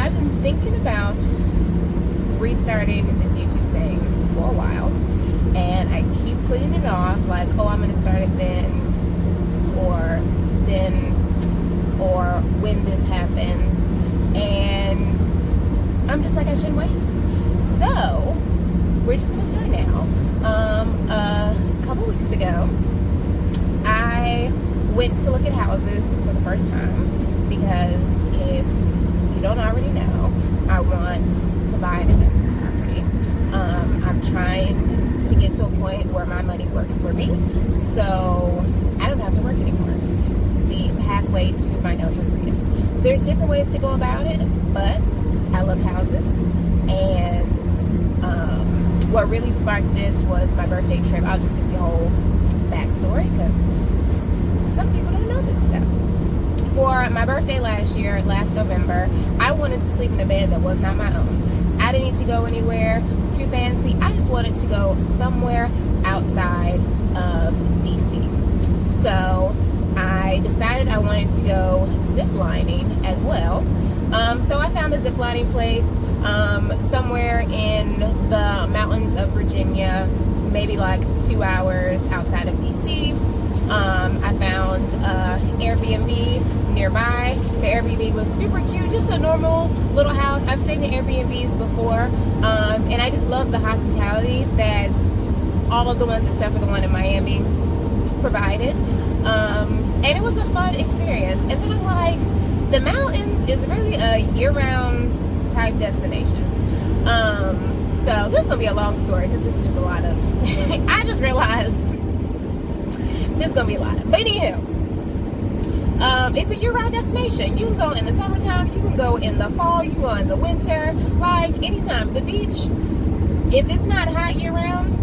I've been thinking about restarting this YouTube thing for a while, and I keep putting it off, like, oh, I'm gonna start it then, or when this happens, and I'm just like, I shouldn't wait. So we're just gonna start now. A couple weeks ago, I went to look at houses for the first time, because if you don't already know, I want to buy an investment property. I'm trying to get to a point where my money works for me, so I don't have to work anymore. The pathway to financial freedom. There's different ways to go about it, but I love houses, and what really sparked this was my birthday trip. I'll just give you the whole backstory, because some people don't know this stuff. For my birthday last November, I wanted to sleep in a bed that was not my own. I didn't need to go anywhere too fancy. I just wanted to go somewhere outside of DC. So I decided I wanted to go zip lining as well. So I found a zip lining place somewhere in the mountains of Virginia, maybe like 2 hours outside of DC. I found Airbnb nearby. The Airbnb was super cute, just a normal little house. I've stayed in Airbnbs before, and I just love the hospitality that all of the ones except for the one in Miami provided. And it was a fun experience. And then I'm like, the mountains is really a year-round type destination. So this is gonna be a long story, because this is just a lot of I just realized this is gonna be a lot. But anywho, it's a year-round destination. You can go in the summertime, you can go in the fall, you can go in the winter, like anytime. The beach, if it's not hot year-round,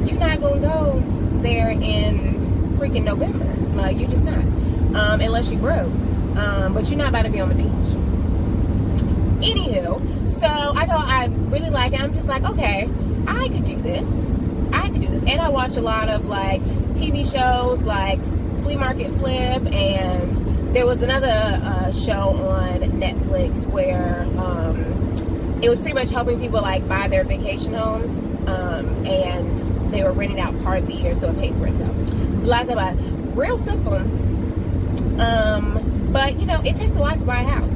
you're not gonna go there in freaking November. Like, you're just not, unless you broke. But you're not about to be on the beach. Anywho, so I really like it. I'm just like, okay, I could do this. And I watch a lot of like TV shows like Flea Market Flip, and there was another show on Netflix where it was pretty much helping people like buy their vacation homes, and they were renting out part of the year, so it paid for itself. Blah, blah, blah. Real simple. But you know, it takes a lot to buy a house.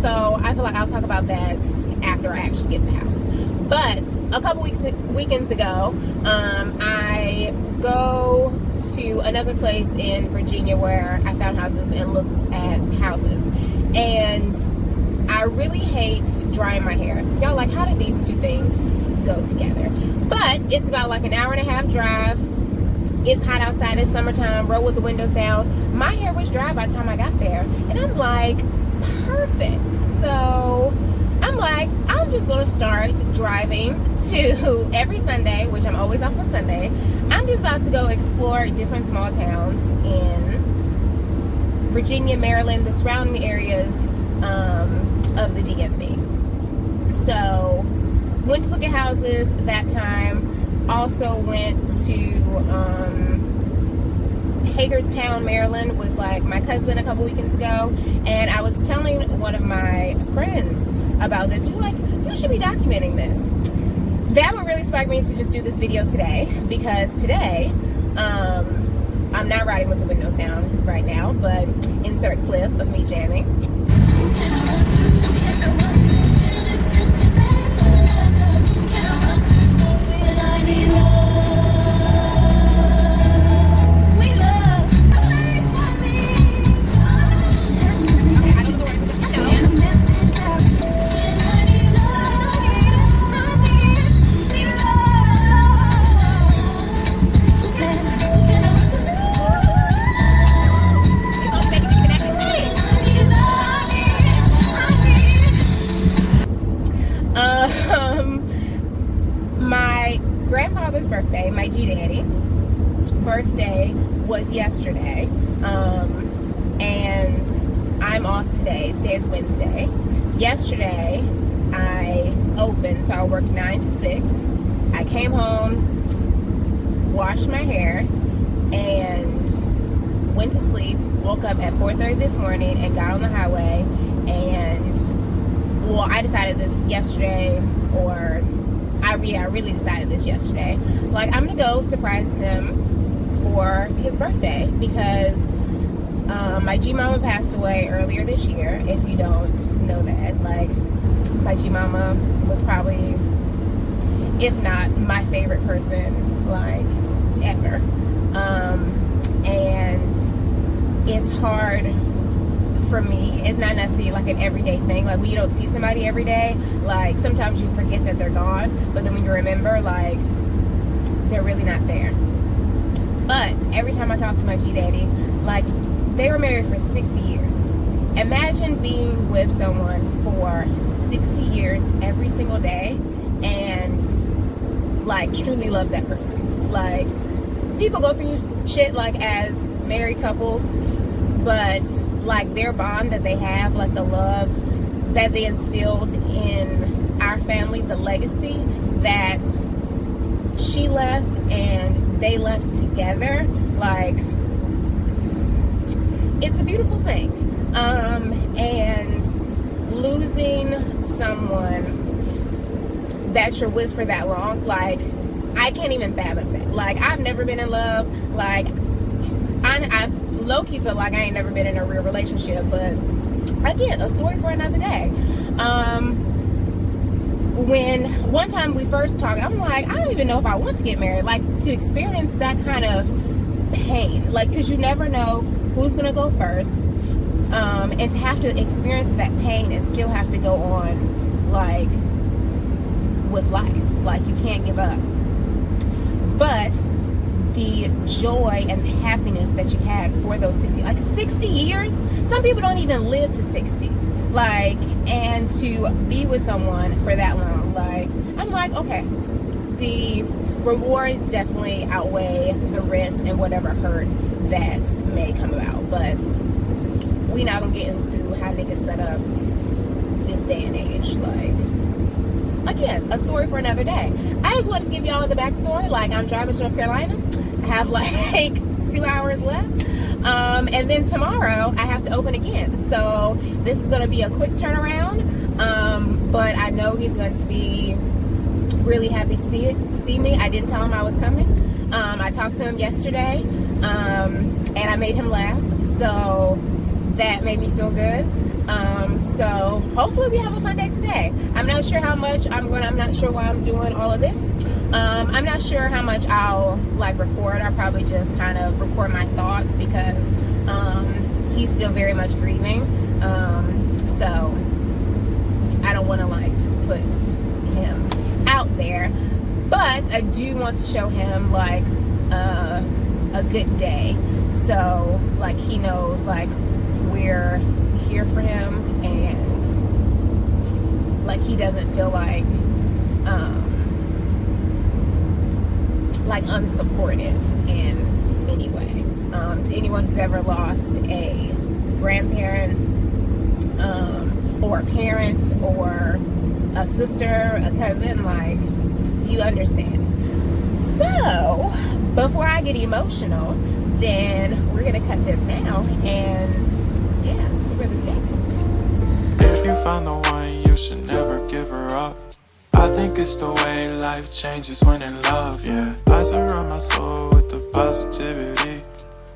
So I feel like I'll talk about that after I actually get the house. But a couple weekends ago, I go to another place in Virginia where I found houses and looked at houses. And I really hate drying my hair. Y'all, like, how do these two things go together? But it's about like an hour and a half drive. It's hot outside, it's summertime, roll with the windows down. My hair was dry by the time I got there. And I'm like, perfect. So I'm like, I'm just gonna start driving to every Sunday, which I'm always off on Sunday. I'm just about to go explore different small towns in Virginia, Maryland, the surrounding areas of the DMV. So went to look at houses that time. Also went to Hagerstown, Maryland with like my cousin a couple weekends ago, and I was telling one of my friends about this. You're like, you should be documenting this. That would really spark me to just do this video today, because today I'm not riding with the windows down right now, but insert clip of me jamming. My grandfather's birthday, my G-Daddy birthday, was yesterday, and I'm off today. Today is Wednesday. Yesterday I opened, so I worked 9 to 6. I came home, washed my hair, and went to sleep, woke up at 4:30 this morning and got on the highway. And well, I decided this yesterday, or I really decided this yesterday. Like, I'm gonna go surprise him for his birthday, because my G mama passed away earlier this year. If you don't know that, like, my G mama was probably, if not my favorite person, like, ever. And it's hard for me. It's not necessarily like an everyday thing. Like, when you don't see somebody every day, like, sometimes you forget that they're gone, but then when you remember, like, they're really not there. But every time I talk to my G daddy, like, they were married for 60 years. Imagine being with someone for 60 years every single day and, like, truly love that person. Like, people go through shit, like, as married couples, but, like, their bond that they have, like, the love that they instilled in our family, the legacy that she left and they left together, like, it's a beautiful thing. And losing someone that you're with for that long, like, I can't even fathom that. Like, I've never been in love. Like, I low-key feel like I ain't never been in a real relationship, but again, a story for another day. When one time we first talked, I'm like, I don't even know if I want to get married. Like, to experience that kind of pain, like, because you never know who's gonna go first, and to have to experience that pain and still have to go on, like, with life. Like, you can't give up. But the joy and happiness that you had for those 60 years, some people don't even live to 60, like, and to be with someone for that long, like, I'm like, okay, the rewards definitely outweigh the risk and whatever hurt that may come about. But we not gonna get into how niggas set up this day and age. Like, again, a story for another day. I just wanted to give y'all the backstory. Like, I'm driving to North Carolina. I have like 2 hours left. And then tomorrow I have to open again. So this is gonna be a quick turnaround. But I know he's going to be really happy to see me. I didn't tell him I was coming. I talked to him yesterday, and I made him laugh. So that made me feel good. So hopefully we have a fun day today. I'm not sure how much I'm not sure why I'm doing all of this. I'm not sure how much I'll, like, record. I'll probably just kind of record my thoughts, because he's still very much grieving. So I don't want to, like, just put him out there, but I do want to show him, like, a good day, so, like, he knows, like, we're here for him, and, like, he doesn't feel like unsupported in any way. To anyone who's ever lost a grandparent, or a parent, or a sister, a cousin, like, you understand. So before I get emotional, then we're gonna cut this now and, yeah, see where this goes. If you found the one, you should never give her up. I think it's the way life changes when in love, yeah. I surround my soul with the positivity.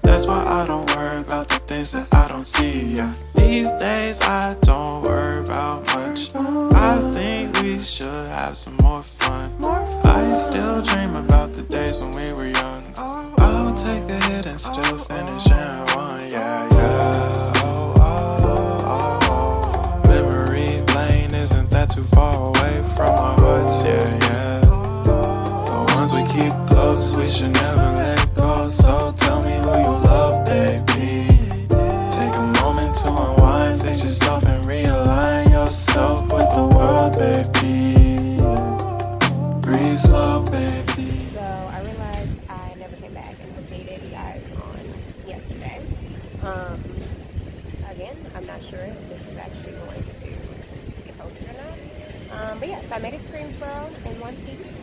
That's why I don't worry about the things that I don't see, yeah. These days I don't worry about much. I think we should have some more fun. I still dream about the days when we were young. I'll take a hit and still finish in one, yeah, yeah. Oh, oh, oh, oh. Memory lane isn't that too far away from our hearts, yeah, yeah. The ones we keep close, we should never let go. So tell me who you love, baby. Take a moment to unwind, fix yourself and realign yourself with the world, baby. Breathe slow, baby. So I realized I never came back and updated you guys on yesterday. Again, I'm not sure if this is actually going to get posted or not. But yeah, so I made it to Greensboro in one piece,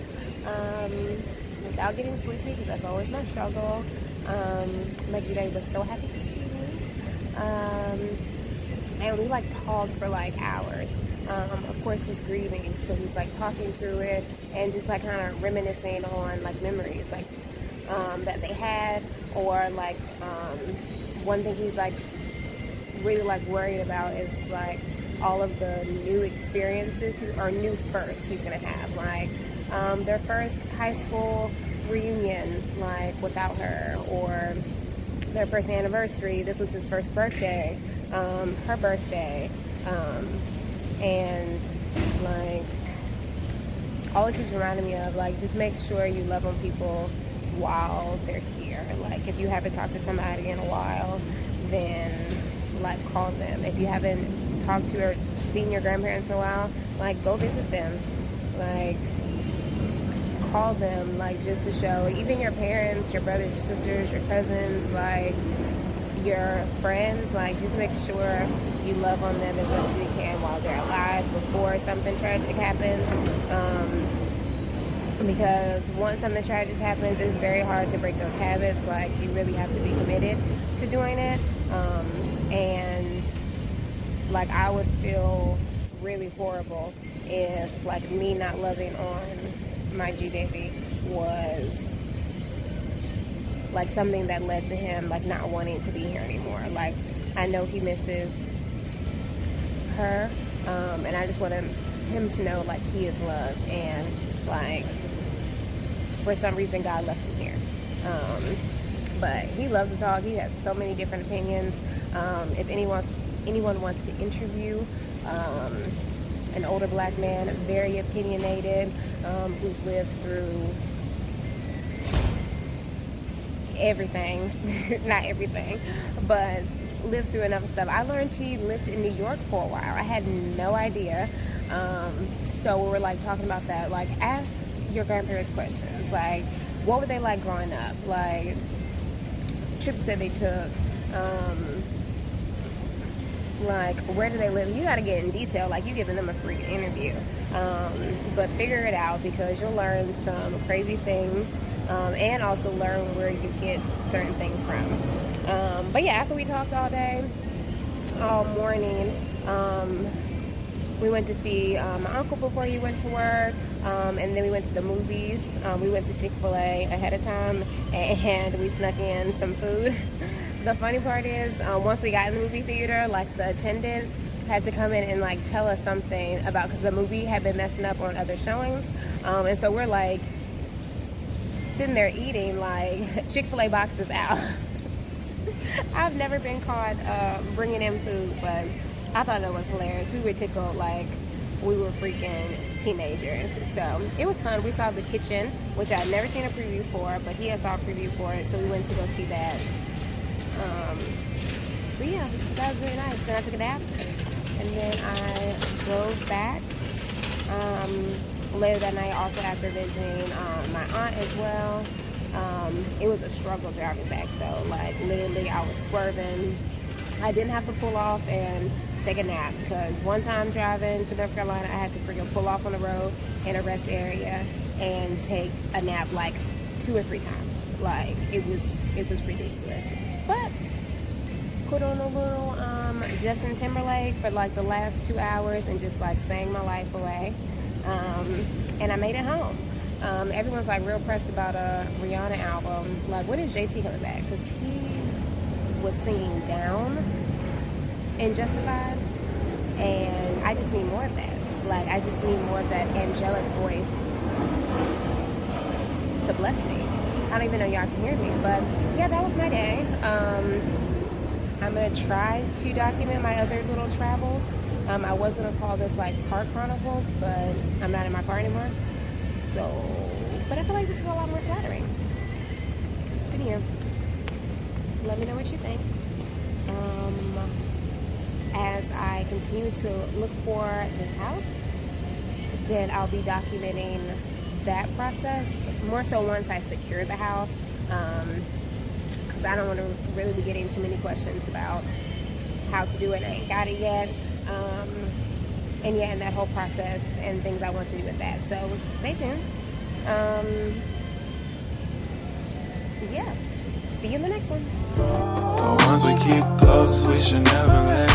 without getting sleepy, because that's always my struggle. My due was so happy to see me. And we like talked for like hours. Of course, he's grieving, so he's like talking through it and just like kind of reminiscing on like memories like that they had, or like one thing he's like really like worried about is like all of the new experiences or new firsts he's gonna have, like their first high school reunion like without her, or their first anniversary. This was his first birthday, her birthday, and like all it keeps reminding me of, like, just make sure you love on people while they're here. Like, if you haven't talked to somebody in a while, then like call them. If you haven't talked to or seen your grandparents in a while, like go visit them. Like call them, like just to show, even your parents, your brothers, your sisters, your cousins, like your friends, like just make sure you love on them as much as you can while they're alive before something tragic happens. Because once something tragic happens, it's very hard to break those habits. Like you really have to be committed to doing it. And like I would feel really horrible if like me not loving on my G baby was like something that led to him like not wanting to be here anymore. Like I know he misses her, and I just want him to know like he is loved, and like for some reason God left him here. But he loves to talk. He has so many different opinions. If anyone wants to interview an older black man, very opinionated, who's lived through everything, not everything, but lived through enough stuff. I learned he lived in New York for a while. I had no idea. So we were like talking about that. Like, ask your grandparents questions. Like, what were they like growing up? Like, trips that they took. Like, where do they live? You got to get in detail. Like, you giving them a free interview. But figure it out, because you'll learn some crazy things, and also learn where you get certain things from. But yeah, after we talked all day, all morning, we went to see my uncle before he went to work, and then we went to the movies. We went to Chick-fil-A ahead of time, and we snuck in some food. The funny part is, once we got in the movie theater, like the attendant had to come in and like tell us something about, because the movie had been messing up on other showings, and so we're like sitting there eating, like Chick-fil-A boxes out. I've never been caught bringing in food, but I thought that was hilarious. We were tickled like we were freaking teenagers. So it was fun. We saw The Kitchen, which I had never seen a preview for, but he had saw a preview for it, so we went to go see that. But yeah, that was really nice. Then I took a nap, and then I drove back later that night, also after visiting my aunt as well. It was a struggle driving back though. Like literally I was swerving. I didn't have to pull off and take a nap, because one time driving to North Carolina, I had to freaking pull off on the road in a rest area and take a nap like 2 or 3 times. Like it was ridiculous. But put on a little Justin Timberlake for like the last 2 hours and just like sang my life away. And I made it home. Everyone's like real pressed about a Rihanna album. Like, when is JT coming back? Because he was singing Down in Justified, and I just need more of that. Like, I just need more of that angelic voice to bless me. I don't even know y'all can hear me, but yeah, that was my day. I'm gonna try to document my other little travels. I was gonna call this like car chronicles, but I'm not in my car anymore. So, but I feel like this is a lot more flattering. But yeah, let me know what you think. As I continue to look for this house, then I'll be documenting that process more so once I secure the house, because I don't want to really be getting too many questions about how to do it. I ain't got it yet. And yeah, and that whole process and things I want to do with that. So stay tuned. Yeah. see you in the next one. The ones we keep close, we should never let